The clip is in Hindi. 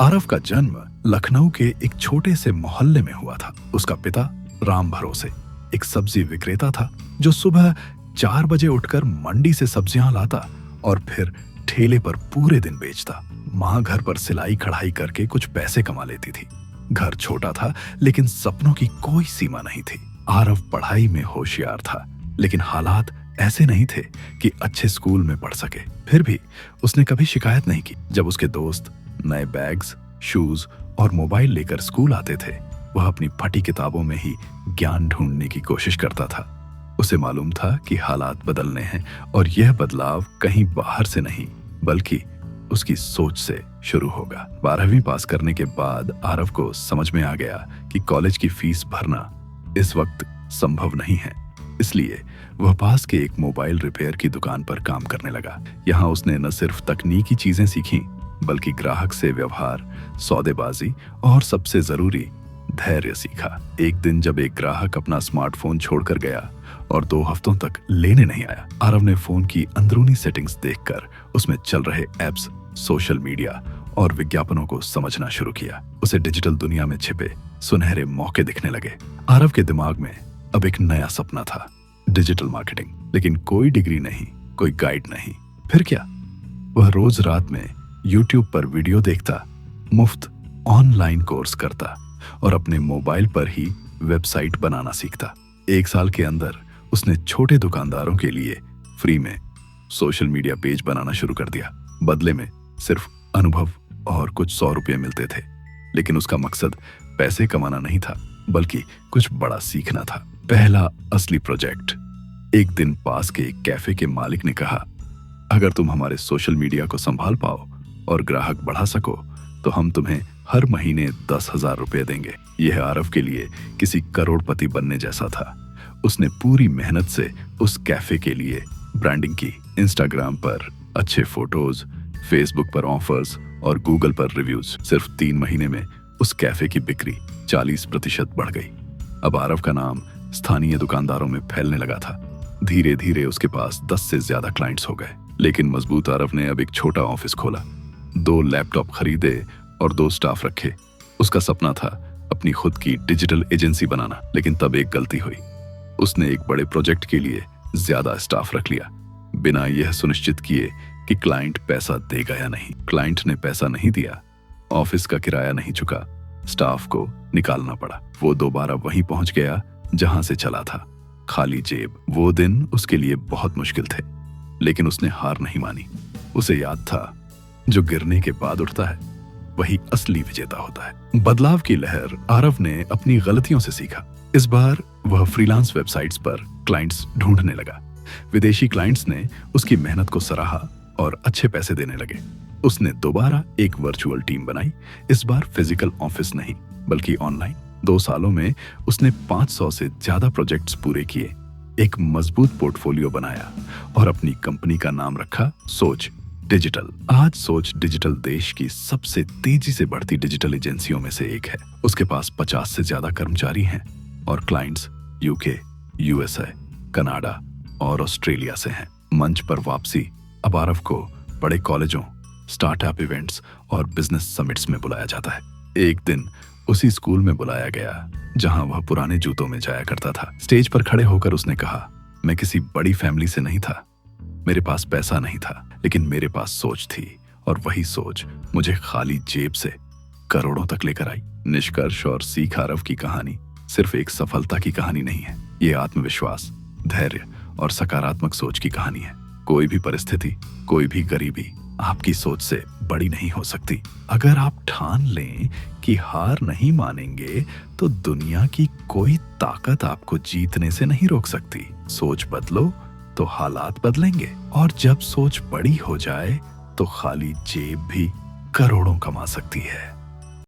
आरव का जन्म लखनऊ के एक छोटे से मोहल्ले में हुआ था। उसका पिता राम भरोसे एक सब्जी विक्रेता था जो सुबह 4 बजे उठकर मंडी से सब्जियां लाता और फिर ठेले पर पूरे दिन बेचता। माँ घर पर सिलाई कढ़ाई करके कुछ पैसे कमा लेती थी। घर छोटा था लेकिन सपनों की कोई सीमा नहीं थी। आरव पढ़ाई में होशियार था लेकिन हालात ऐसे नहीं थे कि अच्छे स्कूल में पढ़ सके। फिर भी उसने कभी शिकायत नहीं की। जब उसके दोस्त नए बैग्स, शूज और मोबाइल लेकर स्कूल आते थे, वह अपनी फटी किताबों में ही ज्ञान ढूंढने की कोशिश करता था। उसे मालूम था कि हालात बदलने हैं और यह बदलाव कहीं बाहर से नहीं बल्कि उसकी सोच से शुरू होगा। 12वीं पास करने के बाद आरव को समझ में आ गया कि कॉलेज की फीस भरना इस वक्त संभव नहीं है। इसलिए वह पास के एक मोबाइल रिपेयर की दुकान पर काम करने लगा। यहाँ उसने न सिर्फ तकनीकी चीजें सीखी बल्कि ग्राहक से व्यवहार, सौदेबाजी और सबसे जरूरी धैर्य सीखा। एक दिन जब एक ग्राहक अपना स्मार्टफोन छोड़कर गया और 2 हफ्तों तक लेने नहीं आया, आरव ने फोन की अंदरूनी सेटिंग्स देखकर उसमें चल रहे एप्स, सोशल मीडिया और विज्ञापनों को समझना शुरू किया। उसे डिजिटल दुनिया में छिपे सुनहरे मौके दिखने लगे। आरव के दिमाग में अब एक नया सपना था, डिजिटल मार्केटिंग। लेकिन कोई डिग्री नहीं, कोई गाइड नहीं। फिर क्या? वह रोज रात में YouTube पर वीडियो देखता, मुफ्त ऑनलाइन कोर्स करता और अपने मोबाइल पर ही वेबसाइट बनाना सीखता। 1 साल के अंदर उसने छोटे दुकानदारों के लिए फ्री में सोशल मीडिया पेज बनाना शुरू कर दिया। बदले में सिर्फ अनुभव और कुछ 100 रुपये मिलते थे। लेकिन उसका मकसद पैसे कमाना नहीं था बल्कि कुछ बड़ा सीखना था। पहला असली प्रोजेक्ट। एक दिन पास के एक कैफे के मालिक ने कहा, अगर तुम हमारे सोशल मीडिया को संभाल पाओ और ग्राहक बढ़ा सको तो हम तुम्हें हर महीने 10,000 रुपये देंगे। यह आरव के लिए किसी करोड़पति बनने जैसा था। उसने पूरी मेहनत से उस कैफे के लिए ब्रांडिंग की। इंस्टाग्राम पर अच्छे फोटोज, फेसबुक पर ऑफर्स और गूगल पर रिव्यूज। सिर्फ 3 महीने में उस कैफे की बिक्री 40% बढ़ गई। अब आरव का नाम स्थानीय दुकानदारों में फैलने लगा था। धीरे धीरे उसके पास 10 से ज्यादा क्लाइंट्स हो गए। लेकिन मजबूत आरव ने अब एक छोटा ऑफिस खोला, 2 लैपटॉप खरीदे और 2 स्टाफ रखे। उसका सपना था अपनी खुद की डिजिटल एजेंसी बनाना। लेकिन तब एक गलती हुई। उसने एक बड़े प्रोजेक्ट के लिए ज्यादा स्टाफ रख लिया, बिना यह सुनिश्चित किए कि क्लाइंट पैसा देगा या नहीं। क्लाइंट ने पैसा नहीं दिया, ऑफिस का किराया नहीं चुका, स्टाफ को निकालना पड़ा। वो दोबारा वहीं पहुंच गया जहां से चला था, खाली जेब। वो दिन उसके लिए बहुत मुश्किल थे, लेकिन उसने हार नहीं मानी। उसे याद था, जो गिरने के बाद उठता है वही असली विजेता होता है। बदलाव की लहर। आरव ने अपनी गलतियों से सीखा। इस बार वह फ्रीलांस वेबसाइट्स पर क्लाइंट्स ढूंढने लगा। विदेशी क्लाइंट्स ने उसकी मेहनत को सराहा और अच्छे पैसे देने लगे। उसने दोबारा एक वर्चुअल टीम बनाई। इस बार फिजिकल ऑफिस नहीं बल्कि ऑनलाइन। 2 सालों में उसने 500 से ज्यादा प्रोजेक्ट्स पूरे किए, एक मजबूत पोर्टफोलियो बनाया और अपनी कंपनी का नाम रखा सोच डिजिटल। आज सोच डिजिटल देश की सबसे तेजी से बढ़ती डिजिटल एजेंसियों में से एक है। उसके पास 50 से ज्यादा कर्मचारी हैं और क्लाइंट्स यूके, यूएसए, कनाडा और ऑस्ट्रेलिया से हैं। मंच पर वापसी। अब आरव को बड़े कॉलेजों, स्टार्टअप इवेंट्स और बिजनेस समिट्स में बुलाया जाता है। एक दिन उसी स्कूल में बुलाया गया जहां वह पुराने जूतों में जाया करता था। स्टेज पर खड़े होकर उसने कहा, मैं किसी बड़ी फैमिली से नहीं था, मेरे पास पैसा नहीं था, लेकिन मेरे पास सोच थी और वही सोच मुझे खाली जेब से करोड़ों तक लेकर आई। निष्कर्ष और सीख। आरव की कहानी सिर्फ एक सफलता की कहानी नहीं है, ये आत्मविश्वास, धैर्य और सकारात्मक सोच की कहानी है। कोई भी परिस्थिति, कोई भी गरीबी आपकी सोच से बड़ी नहीं हो सकती। अगर आप ठान लें कि हार नहीं मानेंगे तो दुनिया की कोई ताकत आपको जीतने से नहीं रोक सकती। सोच बदलो तो हालात बदलेंगे और जब सोच बड़ी हो जाए तो खाली जेब भी करोड़ों कमा सकती है।